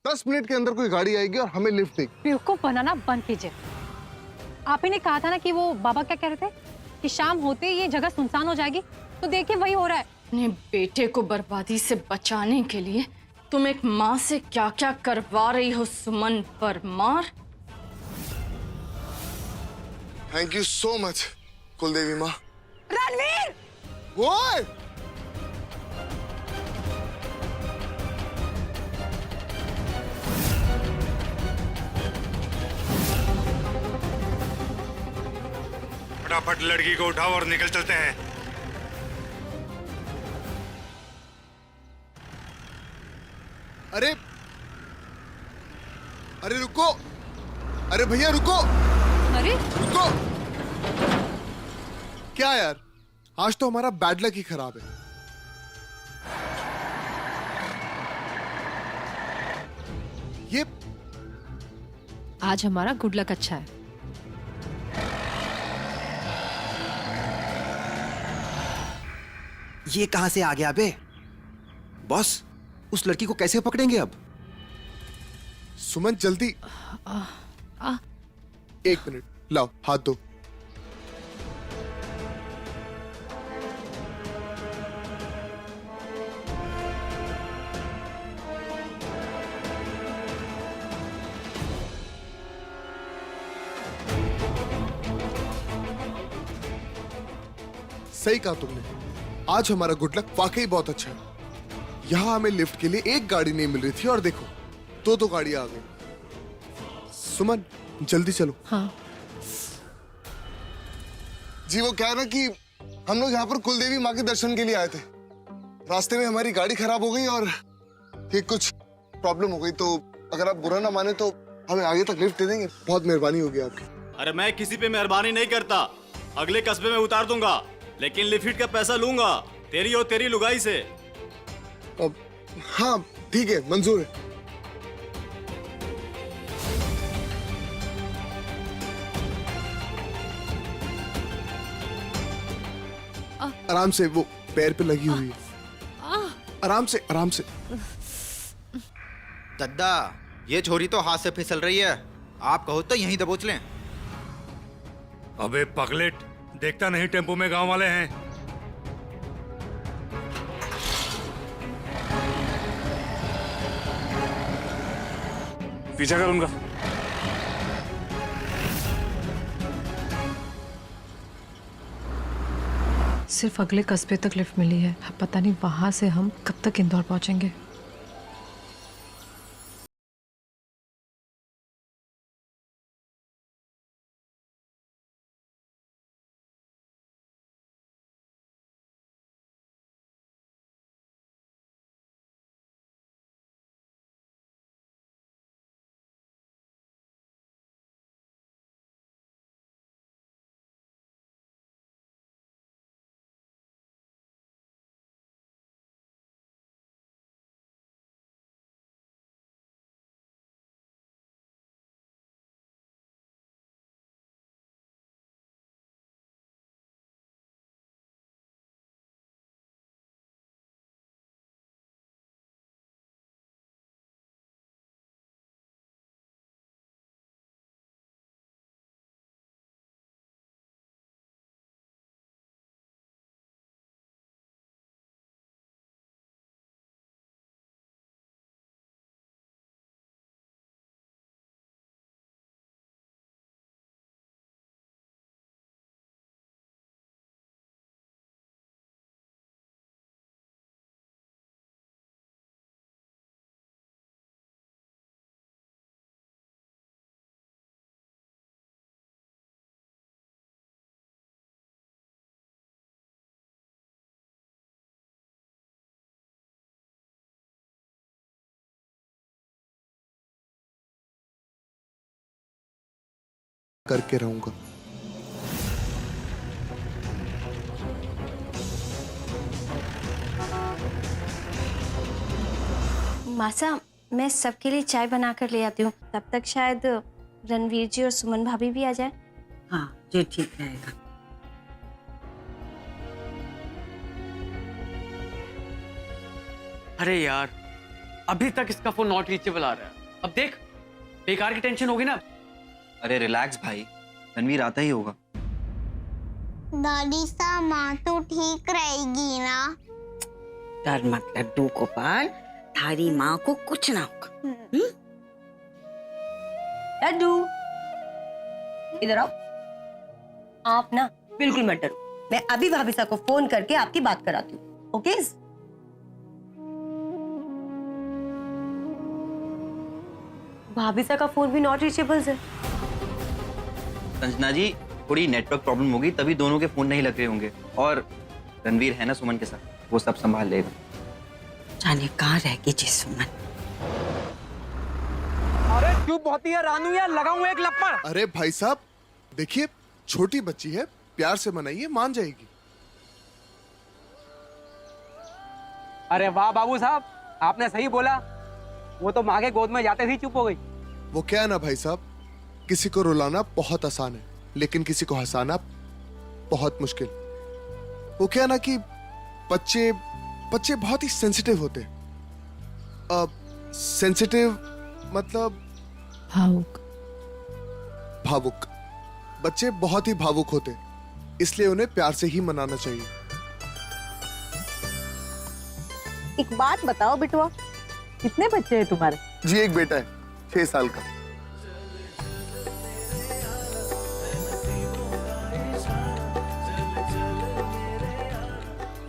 10 minute के अंदर कोई गाड़ी आएगी और हमें लिफ्ट देगी। बेवकूफ बनाना बंद कीजिए। आप ही ने कहा था ना कि वो बाबा क्या कह रहे थे कि शाम होते ही ये जगह सुनसान हो जाएगी, तो देखिए वही हो रहा है। अपने बेटे को बर्बादी से बचाने के लिए तुम एक माँ से क्या क्या करवा रही हो Suman Parmar. Thank you so much कुलदेवी माँ। रणवीर! ओए! फटाफट लड़की को उठाओ और निकल चलते हैं। अरे अरे रुको, अरे भैया रुको, अरे रुको। क्या यार, आज तो हमारा बैड लक ही खराब है। ये आज हमारा गुड लक अच्छा है। ये कहां से आ गया बे? बॉस, उस लड़की को कैसे पकड़ेंगे अब? सुमन जल्दी। एक मिनट, लाओ हाथ दो। सही कहा तुमने, आज हमारा गुड लक वाकई बहुत अच्छा है। यहां हमें लिफ्ट के लिए एक गाड़ी नहीं मिल रही थी और देखो दो गाड़ियां आ गई। सुमन जल्दी चलो। हाँ जी, वो क्या है ना कि हम लोग यहाँ पर कुलदेवी माँ के दर्शन के लिए आए थे। रास्ते में हमारी गाड़ी खराब हो गई और ये कुछ प्रॉब्लम हो गई, तो अगर आप बुरा ना माने तो हमें आगे तक लिफ्ट दे देंगे। बहुत मेहरबानी होगी आपकी। अरे मैं किसी पे मेहरबानी नहीं करता, अगले कस्बे में उतार दूंगा, लेकिन लिफ्ट का पैसा लूंगा तेरी और तेरी लुगाई से। अब हाँ ठीक है, मंजूर है। आराम से, वो पैर पे लगी हुई है। आराम से, आराम से। दद्दा, ये छोरी तो हाथ से फिसल रही है, आप कहो तो यहीं दबोच लें। अबे पगलेट, देखता नहीं टेम्पो में गांव वाले हैं। पीछा कर उनका। सिर्फ अगले कस्बे तक लिफ्ट मिली है, अब पता नहीं वहां से हम कब तक इंदौर पहुंचेंगे। करके रहूंगा। मासा, मैं सबके लिए चाय बना कर ले आती हूँ, तब तक शायद रणवीर जी और सुमन भाभी भी आ जाए। हाँ, ये ठीक रहेगा। अरे यार, अभी तक इसका फोन नॉट रीचेबल आ रहा है। अब देख, बेकार की टेंशन होगी ना। अरे रिलैक्स भाई, रणवीर आता ही होगा। दादी सा माँ तो ठीक रहेगी ना? डर मत लड्डू गोपाल, थारी माँ को कुछ ना होगा। लड्डू इधर आओ। आप ना बिल्कुल मत डरो, मैं अभी भाभी साहब को फोन करके आपकी बात कराती हूँ। ओके? भाभी साहब का फोन भी नॉट रीचेबल है। संजना जी, थोड़ी नेटवर्क प्रॉब्लम होगी तभी दोनों के फोन नहीं लग रहे होंगे। और रणवीर है ना सुमन के साथ, वो सब संभाल लेगा। जाने कहाँ रह गई जी सुमन। अरे चुप होती है रानू यार, लगाऊं एक लप्पड़। अरे भाई साहब देखिए, छोटी बच्ची है, प्यार से मनाइए, मान जाएगी। अरे वाह बाबू साहब, आपने सही बोला। वो तो माँ के गोद में जाते ही चुप हो गई। वो क्या है ना भाई साहब, किसी को रुलाना बहुत आसान है, लेकिन किसी को हंसाना बहुत मुश्किल। वो क्या है ना कि बच्चे बहुत ही सेंसिटिव होते हैं। सेंसिटिव मतलब भावुक। बच्चे बहुत ही भावुक होते हैं, इसलिए उन्हें प्यार से ही मनाना चाहिए। एक बात बताओ बिटुआ, कितने बच्चे हैं तुम्हारे? जी एक बेटा है, 6 साल का।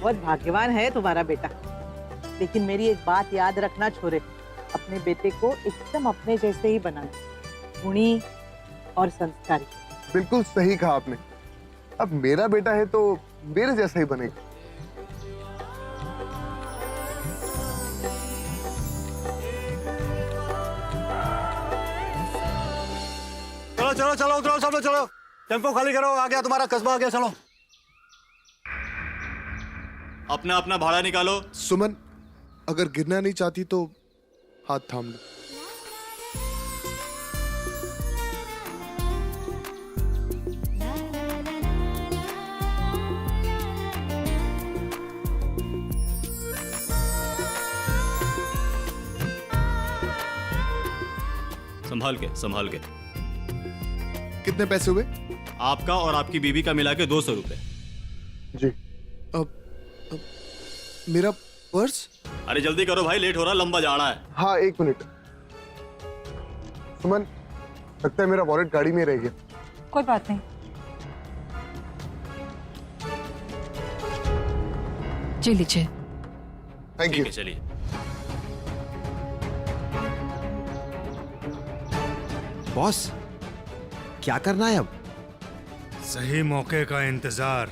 बहुत भाग्यवान है तुम्हारा बेटा। लेकिन मेरी एक बात याद रखना छोरे, अपने बेटे को एकदम अपने जैसे ही बनाना, गुणी और संस्कारी। बिल्कुल सही कहा आपने। अब मेरा बेटा है तो मेरे जैसा ही बनेगा। चलो चलो चलो उतरो सब लोग, चलो टेम्पो खाली करो, आ गया तुम्हारा कस्बा, आ गया। चलो अपना अपना भाड़ा निकालो। सुमन अगर गिरना नहीं चाहती तो हाथ थाम लो। संभाल के संभाल के। कितने पैसे हुए? आपका और आपकी बीवी का मिला के 200 रुपए। जी। अब मेरा पर्स? अरे जल्दी करो भाई, लेट हो रहा, लंबा जाना है। हाँ 1 मिनट। सुमन लगता है मेरा वॉलेट गाड़ी में रह गया। कोई बात नहीं, जी लीजिए। Thank you. चलिए। बॉस क्या करना है अब? सही मौके का इंतजार।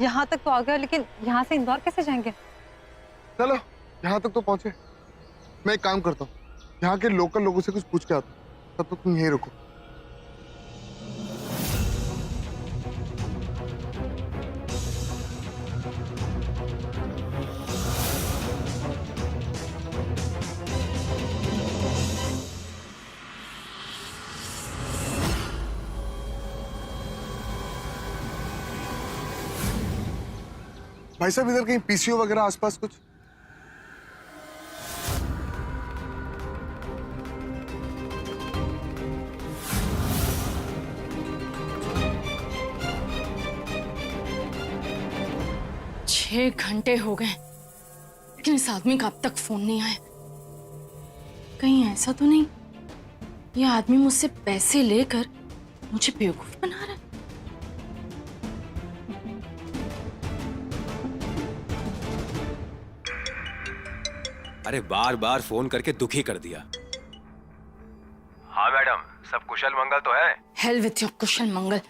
यहाँ तक तो आ गया, लेकिन यहाँ से इंदौर कैसे जाएंगे? चलो यहाँ तक तो पहुंचे। मैं एक काम करता हूँ, यहाँ के लोकल लोगों से कुछ पूछ के आता हूँ, तब तक तुम यहीं रुको। भाई साहब इधर कहीं पीसीओ वगैरह आसपास कुछ? छह घंटे हो गए, लेकिन इस आदमी का अब तक फोन नहीं आया। कहीं ऐसा तो नहीं ये आदमी मुझसे पैसे लेकर मुझे बेवकूफ बना रहा है? अरे बार बार फोन करके दुखी कर दिया। हाँ मैडम, सब कुशल मंगल तो है? हेल विथ योर कुशल मंगल।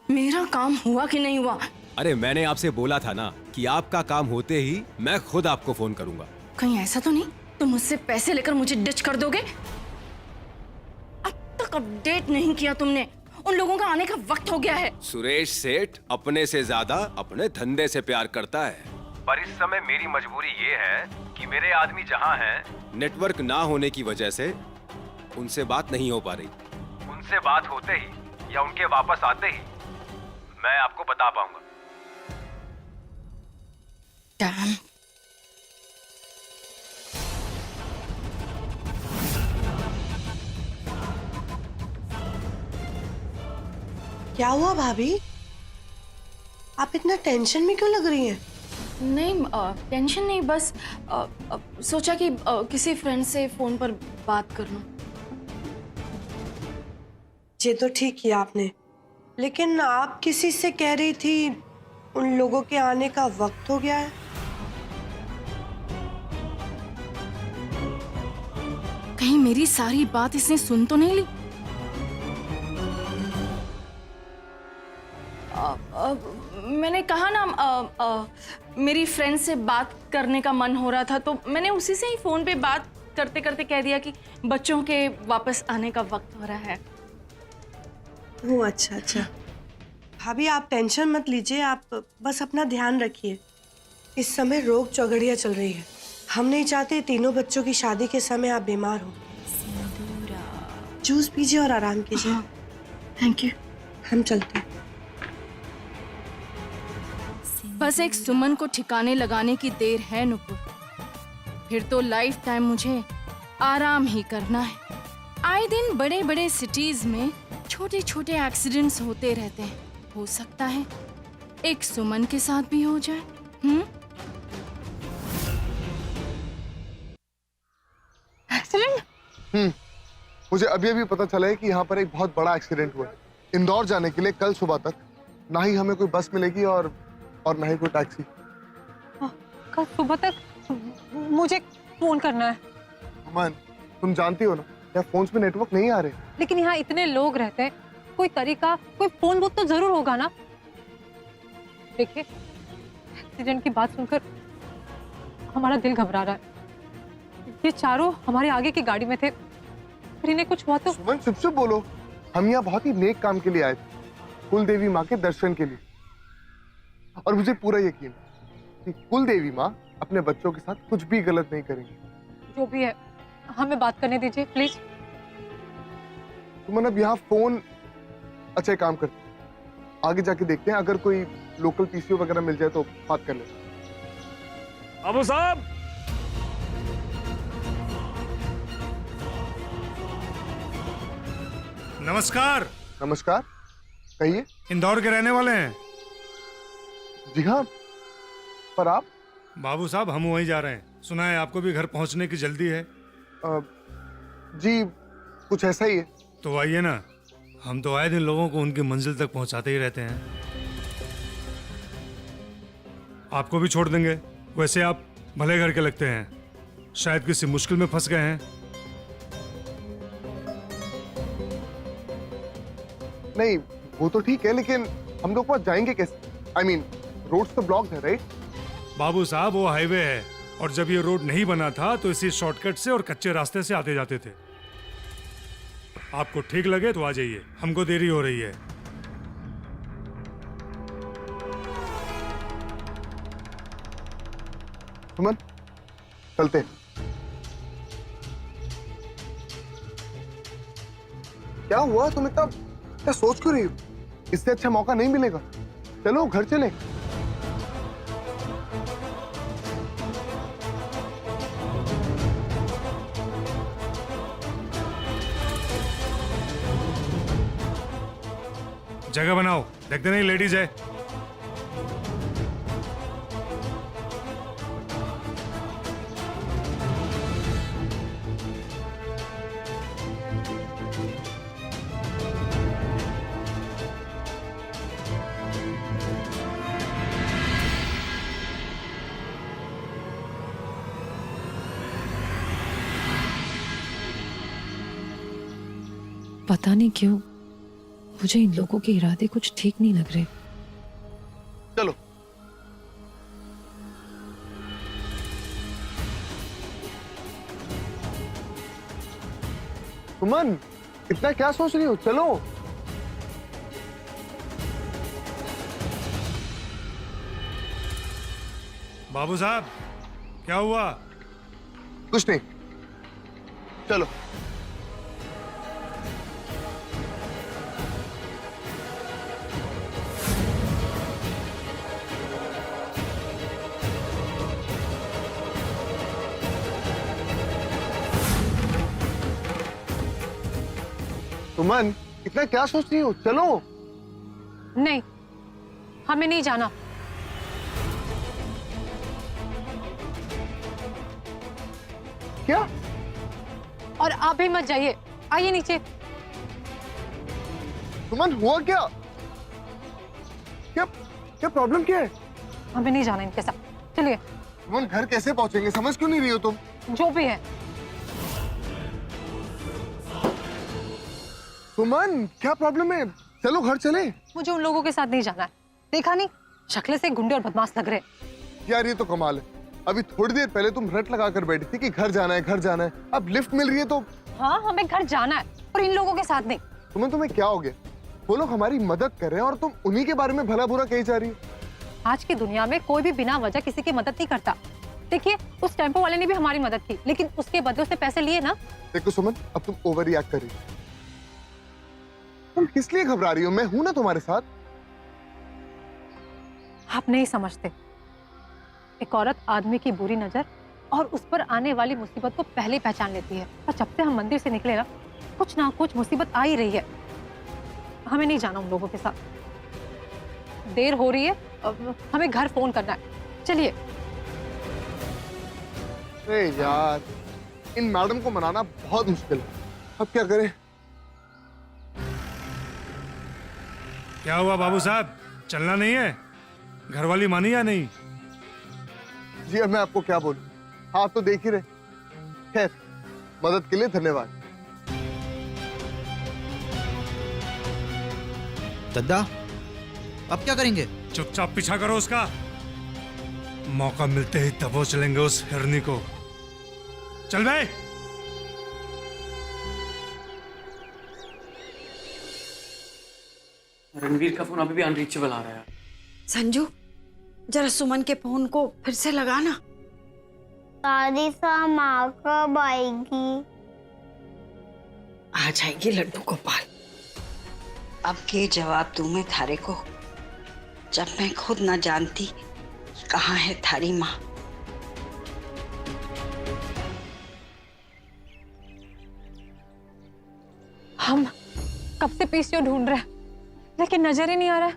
मेरा काम हुआ कि नहीं हुआ? अरे मैंने आपसे बोला था ना कि आपका काम होते ही मैं खुद आपको फोन करूंगा। कहीं ऐसा तो नहीं तुम मुझसे पैसे लेकर मुझे डिच कर दोगे? अब तक अपडेट नहीं किया तुमने। उन लोगों का आने का वक्त हो गया है। सुरेश सेठ अपने से ज्यादा अपने धंधे से प्यार करता है। पर इस समय मेरी मजबूरी ये है कि मेरे आदमी जहाँ हैं, नेटवर्क ना होने की वजह से उनसे बात नहीं हो पा रही। उनसे बात होते ही या उनके वापस आते ही मैं आपको बता पाऊंगा। डैम। क्या हुआ भाभी? आप इतना टेंशन में क्यों लग रही हैं? नहीं टेंशन नहीं, बस सोचा कि किसी फ्रेंड से फोन पर बात कर लूं। ये तो ठीक किया आपने, लेकिन आप किसी से कह रही थी उन लोगों के आने का वक्त हो गया है। कहीं मेरी सारी बात इसने सुन तो नहीं ली? मैंने कहा ना मेरी फ्रेंड से बात करने का मन हो रहा था, तो मैंने उसी से ही फोन पे बात करते करते कह दिया कि बच्चों के वापस आने का वक्त हो रहा है। ओह अच्छा अच्छा। भाभी आप टेंशन मत लीजिए, आप बस अपना ध्यान रखिए। इस समय रोग चौगड़िया चल रही है, हम नहीं चाहते तीनों बच्चों की शादी के समय आप बीमार हो। जूस पीजिए और आराम कीजिए। Thank you. हम चलते हैं। बस एक सुमन को ठिकाने लगाने की देर है नुपुर, फिर तो लाइफ टाइम मुझे आराम ही करना है। आए दिन बड़े बड़े सिटीज में छोटे छोटे एक्सीडेंट्स होते रहते हैं, हो सकता है एक सुमन के साथ भी हो जाए। एक्सीडेंट? मुझे अभी अभी पता चला है कि यहाँ पर एक बहुत बड़ा एक्सीडेंट हुआ है। इंदौर जाने के लिए कल सुबह तक ना ही हमें कोई बस मिलेगी और ना ही कोई टैक्सी। कल सुबह तक मुझे फोन करना है। अमन, तुम जानती हो ना यहाँ फोन्स में नेटवर्क नहीं आ रहे। लेकिन यहाँ इतने लोग रहते हैं, कोई तरीका, कोई फोन बूथ तो जरूर होगा ना। देखिए, एक्सीडेंट की बात सुनकर हमारा दिल घबरा रहा है। ये चारों हमारे आगे की गाड़ी में थे, फिर इन्हें कुछ हुआ तो। सुमन चुप चुप बोलो। हम यहाँ बहुत ही नेक काम के लिए आए थे, कुल देवी माँ के दर्शन के लिए। और मुझे पूरा यकीन है कि कुल देवी माँ अपने बच्चों के साथ कुछ भी गलत नहीं करेंगी। जो भी है, हमें बात करने दीजिए प्लीज। सुमन अब यहाँ फोन, अच्छा काम करते हैं, आगे जाके देखते हैं, अगर कोई लोकल पीसीओ वगैरह मिल जाए तो बात कर लेते हैं। अबू साहब, नमस्कार। नमस्कार, कहिए। इंदौर के रहने वाले हैं? जी हाँ, पर आप? बाबू साहब, हम वहीं जा रहे हैं। सुना है आपको भी घर पहुंचने की जल्दी है। जी कुछ ऐसा ही है। तो आइए ना, हम तो आए दिन लोगों को उनकी मंजिल तक पहुंचाते ही रहते हैं। आपको भी छोड़ देंगे। वैसे आप भले घर के लगते हैं, शायद किसी मुश्किल में फंस गए हैं। नहीं वो तो ठीक है, लेकिन हम लोग वहां जाएंगे कैसे? I mean, रोड्स तो ब्लॉक्ड है, राइट? बाबू साहब, वो हाईवे है, और जब ये रोड नहीं बना था तो इसी शॉर्टकट से और कच्चे रास्ते से आते जाते थे। आपको ठीक लगे तो आ जाइए, हमको देरी हो रही है। सुमन, चलते हैं। क्या हुआ? तुम इतना क्या सोच क्यों रही हो? इससे अच्छा मौका नहीं मिलेगा। चलो घर चले। जगह बनाओ, देखते नहीं लेडीज है। पता नहीं क्यों मुझे इन लोगों के इरादे कुछ ठीक नहीं लग रहे। चलो। सुमन, इतना क्या सोच रही हो? चलो। बाबू साहब, क्या हुआ? कुछ नहीं, चलो। सुमन, इतना क्या सोच रही हो? चलो। नहीं, हमें नहीं जाना। क्या? और आप भी मत जाइए, आइए नीचे। सुमन, हुआ क्या? क्या क्या प्रॉब्लम क्या है? हमें नहीं जाना इनके साथ, चलिए। सुमन, घर कैसे पहुंचेंगे? समझ क्यों नहीं रही हो तुम? जो भी है। सुमन, क्या प्रॉब्लम है? चलो घर चले। मुझे उन लोगों के साथ नहीं जाना है। देखा नहीं, शक्ल से गुंडे और बदमाश लग रहे हैं। यार ये तो कमाल है। अभी थोड़ी देर पहले तुम रट लगा कर बैठी थी कि घर जाना है, घर जाना है। अब लिफ्ट मिल रही है तो। हाँ, हमें घर जाना है और इन लोगों के साथ नहीं। सुमन, तुम्हें क्या हो गया? वो लोग हमारी मदद कर रहे हैं और तुम उन्हीं के बारे में भला बुरा कही जा रही हो। आज की दुनिया में कोई भी बिना वजह किसी की मदद नहीं करता। देखिए, उस टेम्पो वाले ने भी हमारी मदद की, लेकिन उसके बदले उसने पैसे लिए ना। देखो सुमन, अब तुम ओवर रिएक्ट कर रही हो। तुम किस लिए घबरा रही हो? मैं हूं ना तुम्हारे साथ। आप नहीं समझते, एक औरत आदमी की बुरी नजर और उस पर आने वाली मुसीबत को पहले पहचान लेती है। और जब से हम मंदिर से निकले ना कुछ मुसीबत आ ही रही है। हमें नहीं जाना उन लोगों के साथ, देर हो रही है। हमें घर फोन करना है, चलिए। अरे यार, इन मैडम को मनाना बहुत मुश्किल है। अब क्या करें? क्या हुआ बाबू साहब, चलना नहीं है? घरवाली मानी या नहीं? जी अब मैं आपको क्या बोलूं, आप तो देख ही रहे। खैर, मदद के लिए धन्यवाद। दद्दा, अब क्या करेंगे? चुपचाप पीछा करो उसका। मौका मिलते ही दबोच लेंगे उस हिरनी को। चल बे। रणवीर का फोन अभी भी अनरीचेबल आ रहा है। संजू, जरा सुमन के फोन को फिर से लगाना। दादी सा माँ कब आएगी? आ जाएगी लड्डू गोपाल। अब के जवाब दूं मैं थारे को, जब मैं खुद न जानती कहाँ है थारी माँ। हम कब से पीसीओ ढूंढ रहे हैं, लेकिन नजर ही नहीं आ रहा है।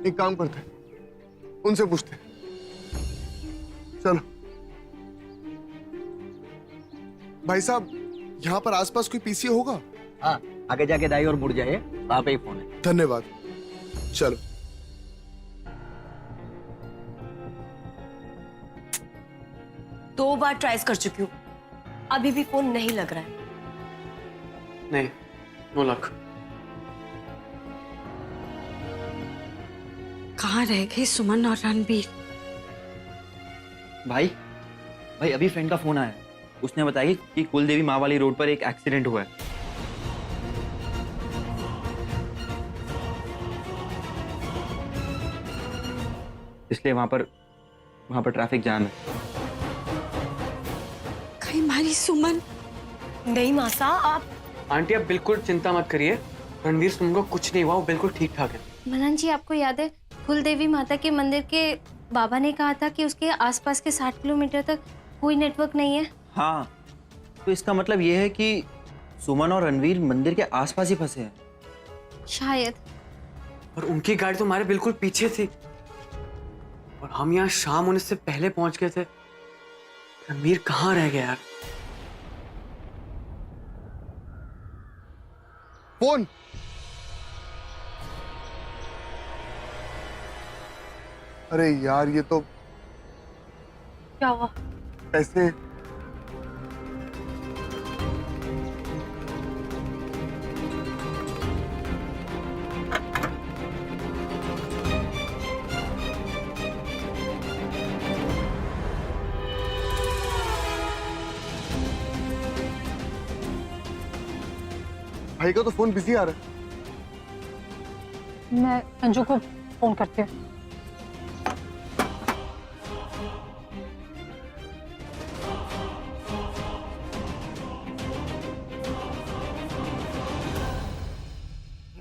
एक काम करते हैं, उनसे पूछते हैं। चलो। भाई साहब, यहाँ पर आसपास कोई पीसीओ होगा? हाँ, आगे जाके दाई और मुड़ जाए, वहां पे ही फोन है। धन्यवाद। चलो। दो बार ट्राई कर चुकी हूँ, अभी भी फोन नहीं लग रहा है। नहीं, नो लक। कहाँ रह गए सुमन और रणबीर? भाई अभी फ्रेंड का फोन आया। उसने बताया कि कुलदेवी माँ वाली रोड पर एक एक्सीडेंट हुआ है। इसलिए वहां पर ट्रैफिक जाम है। कहीं हमारी सुमन? नहीं मासा, आप। आंटी आप बिल्कुल चिंता मत करिए, रणवीर सुमन को कुछ नहीं हुआ, वो बिल्कुल ठीक ठाक है। मनन जी, आपको याद है कुलदेवी माता के मंदिर के बाबा ने कहा था कि उसके आसपास के 60 किलोमीटर तक कोई नेटवर्क नहीं है। हाँ, तो इसका मतलब ये है कि सुमन और रणवीर मंदिर के आसपास ही फंसे हैं। शायद। और उनकी गाड़ी तो हमारे बिल्कुल पीछे थी और हम यहाँ शाम होने से पहले पहुंच गए थे। रणवीर कहाँ रह गया यार? फोन। अरे यार, ये तो क्या हुआ? पैसे। भाई का तो फोन बिजी आ रहा है। मैं अंजू को फोन करती हूँ।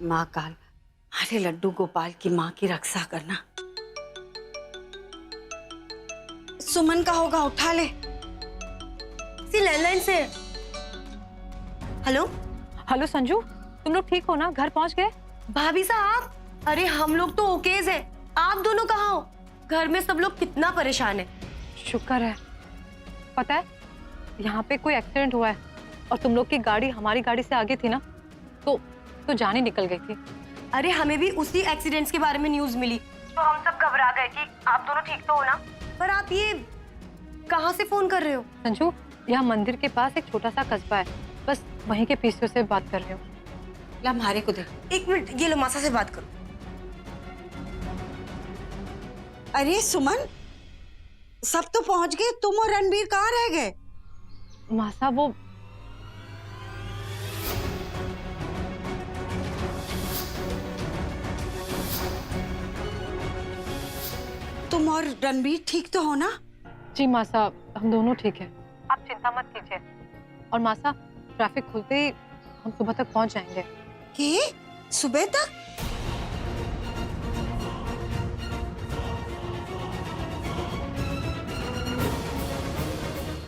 माँ काल, अरे लड्डू गोपाल की माँ की रक्षा करना। सुमन का होगा, उठा ले। लैंडलाइन से। हेलो। हेलो संजू, तुम लोग ठीक हो ना? घर पहुंच गए? भाभी साहब, अरे हम लोग तो ओकेज है, आप दोनों कहाँ हो? घर में सब लोग कितना परेशान है। शुक्र है। पता है यहाँ पे कोई एक्सीडेंट हुआ है और तुम लोग की गाड़ी हमारी गाड़ी से आगे थी ना, तो जान ही निकल गई थी। अरे हमें भी उसी एक्सीडेंट्स के बारे में न्यूज मिली तो हम सब घबरा गए कि आप दोनों ठीक तो हो ना। पर आप ये कहाँ से फोन कर रहे हो? संजू, यहाँ मंदिर के पास एक छोटा सा कस्बा है, बस वहीं के पीसीओ से बात कर रही हूँ। ला हमारे को दे। एक मिनट, ये लो मासा से बात करो। अरे सुमन, सब तो पहुंच गए, तुम और रणबीर कहाँ रह गए? मासा वो तुम और रणबीर ठीक तो हो ना? जी मासा, हम दोनों ठीक हैं। आप चिंता मत कीजिए। और मासा, ट्रैफिक खुलते ही हम सुबह तक पहुंच जाएंगे। कि सुबह तक?